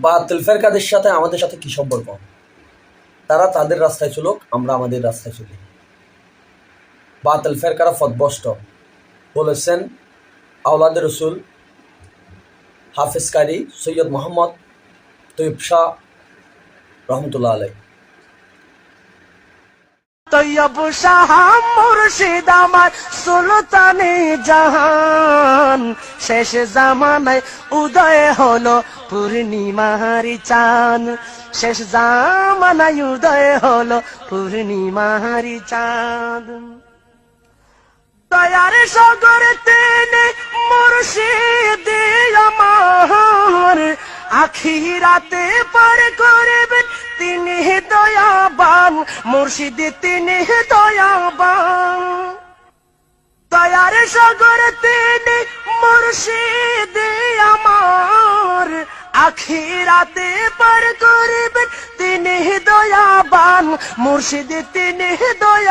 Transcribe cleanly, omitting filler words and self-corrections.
বাতিল ফেরকাদের সাথে আমাদের সাথে কি সম্পর্ক? তারা তাদের রাস্তায় চলুক, আমরা আমাদের রাস্তায় চলি। বাতিল ফেরকারা পথভ্রষ্ট বলেছেন আওলাদ রসুল হাফিজ কারি সৈয়দ মোহাম্মদ তৈয়ব শাহ রহমতুল্লাহ আলাই। তৈয়ব শাহ মুর্শিদ আমার সুলতানে জাহান, শেষ জামানায় উদয় হলো পূর্ণিমার চাঁদ, শেষ জামানায় উদয় হলো পূর্ণিমার চাঁদ। দয়ার সাগর তিনি মুর্শিদ আমার, আখিরাতে পার করবেন তিনি দয়াবান, মুর্শিদ তিনি দয়াবান। দয়ার সাগর তিনি মুর্শিদ আমার, আখিরাতে পার করবেন তিনি দয়াবান, মুর্শিদ তিনি দয়া